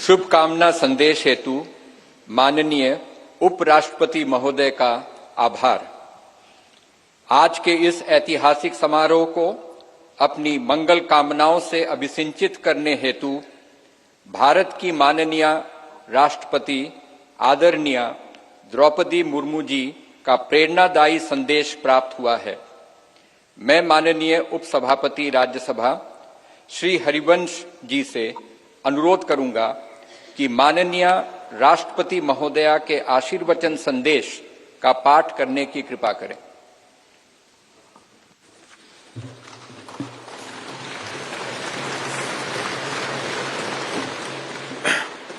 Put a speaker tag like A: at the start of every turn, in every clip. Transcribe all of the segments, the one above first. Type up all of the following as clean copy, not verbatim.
A: शुभकामना संदेश हेतु माननीय उपराष्ट्रपति महोदय का आभार। आज के इस ऐतिहासिक समारोह को अपनी मंगल कामनाओं से अभिसिंचित करने हेतु भारत की माननीय राष्ट्रपति आदरणीय द्रौपदी मुर्मू जी का प्रेरणादायी संदेश प्राप्त हुआ है। मैं माननीय उपसभापति राज्यसभा श्री हरिवंश जी से अनुरोध करूंगा कि माननीय राष्ट्रपति महोदया के आशीर्वचन संदेश का पाठ करने की कृपा करें।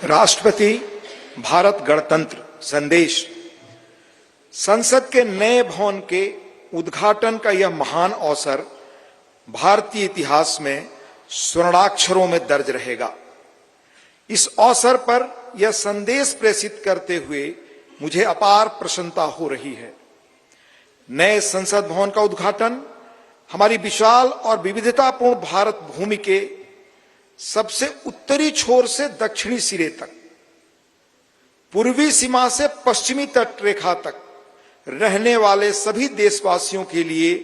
B: राष्ट्रपति भारत गणतंत्र संदेश। संसद के नए भवन के उद्घाटन का यह महान अवसर भारतीय इतिहास में स्वर्णाक्षरों में दर्ज रहेगा। इस अवसर पर यह संदेश प्रेषित करते हुए मुझे अपार प्रसन्नता हो रही है। नए संसद भवन का उद्घाटन हमारी विशाल और विविधतापूर्ण भारत भूमि के सबसे उत्तरी छोर से दक्षिणी सिरे तक, पूर्वी सीमा से पश्चिमी तट रेखा तक रहने वाले सभी देशवासियों के लिए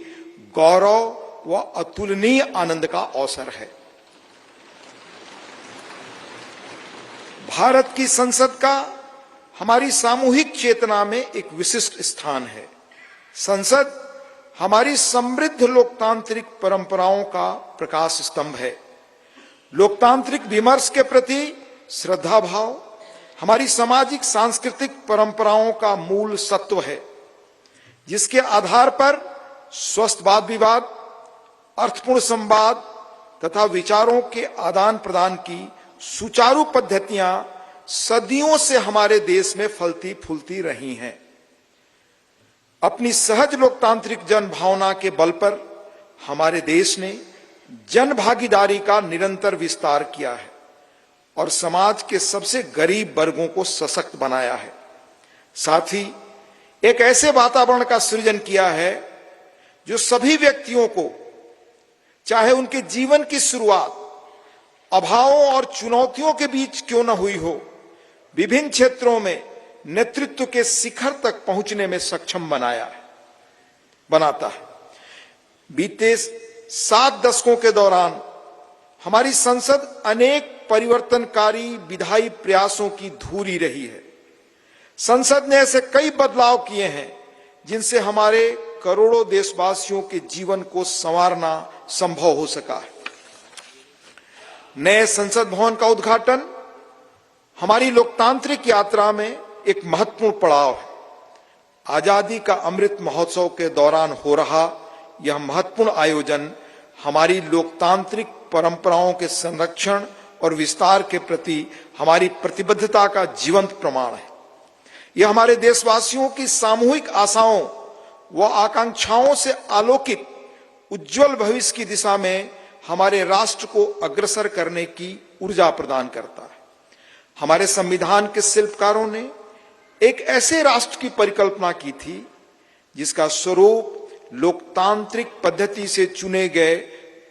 B: गौरव व अतुलनीय आनंद का अवसर है। भारत की संसद का हमारी सामूहिक चेतना में एक विशिष्ट स्थान है। संसद हमारी समृद्ध लोकतांत्रिक परंपराओं का प्रकाश स्तंभ है। लोकतांत्रिक विमर्श के प्रति श्रद्धा भाव हमारी सामाजिक सांस्कृतिक परंपराओं का मूल सत्व है, जिसके आधार पर स्वस्थ वाद विवाद, अर्थपूर्ण संवाद तथा विचारों के आदान प्रदान की सुचारू पद्धतियां सदियों से हमारे देश में फलती फूलती रही हैं। अपनी सहज लोकतांत्रिक जन भावना के बल पर हमारे देश ने जन भागीदारी का निरंतर विस्तार किया है और समाज के सबसे गरीब वर्गों को सशक्त बनाया है। साथ ही एक ऐसे वातावरण का सृजन किया है जो सभी व्यक्तियों को, चाहे उनके जीवन की शुरुआत अभावों और चुनौतियों के बीच क्यों न हुई हो, विभिन्न क्षेत्रों में नेतृत्व के शिखर तक पहुंचने में सक्षम बनाता है। बीते 7 दशकों के दौरान हमारी संसद अनेक परिवर्तनकारी विधायी प्रयासों की धूरी रही है। संसद ने ऐसे कई बदलाव किए हैं जिनसे हमारे करोड़ों देशवासियों के जीवन को संवारना संभव हो सका है। नए संसद भवन का उद्घाटन हमारी लोकतांत्रिक यात्रा में एक महत्वपूर्ण पड़ाव है। आजादी का अमृत महोत्सव के दौरान हो रहा यह महत्वपूर्ण आयोजन हमारी लोकतांत्रिक परंपराओं के संरक्षण और विस्तार के प्रति हमारी प्रतिबद्धता का जीवंत प्रमाण है। यह हमारे देशवासियों की सामूहिक आशाओं व आकांक्षाओं से आलोकित उज्जवल भविष्य की दिशा में हमारे राष्ट्र को अग्रसर करने की ऊर्जा प्रदान करता है। हमारे संविधान के शिल्पकारों ने एक ऐसे राष्ट्र की परिकल्पना की थी जिसका स्वरूप लोकतांत्रिक पद्धति से चुने गए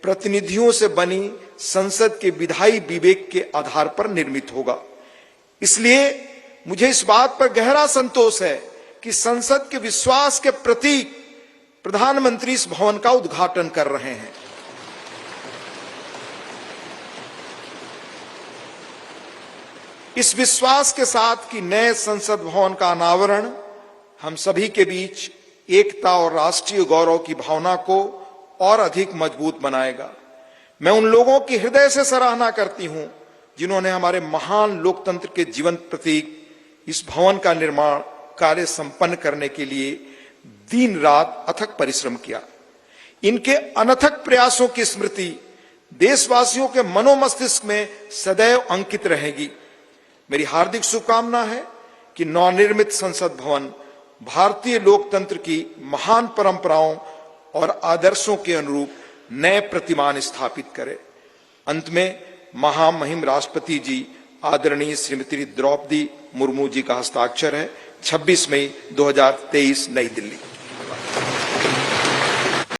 B: प्रतिनिधियों से बनी संसद के विधायी विवेक के आधार पर निर्मित होगा। इसलिए मुझे इस बात पर गहरा संतोष है कि संसद के विश्वास के प्रतीक प्रधानमंत्री इस भवन का उद्घाटन कर रहे हैं। इस विश्वास के साथ कि नए संसद भवन का अनावरण हम सभी के बीच एकता और राष्ट्रीय गौरव की भावना को और अधिक मजबूत बनाएगा। मैं उन लोगों की हृदय से सराहना करती हूं जिन्होंने हमारे महान लोकतंत्र के जीवंत प्रतीक इस भवन का निर्माण कार्य संपन्न करने के लिए दिन रात अथक परिश्रम किया। इनके अनथक प्रयासों की स्मृति देशवासियों के मनोमस्तिष्क में सदैव अंकित रहेगी। मेरी हार्दिक शुभकामना है कि नवनिर्मित संसद भवन भारतीय लोकतंत्र की महान परंपराओं और आदर्शों के अनुरूप नए प्रतिमान स्थापित करे। अंत में महामहिम राष्ट्रपति जी आदरणीय श्रीमती द्रौपदी मुर्मू जी का हस्ताक्षर है। 26 मई 2023 नई दिल्ली।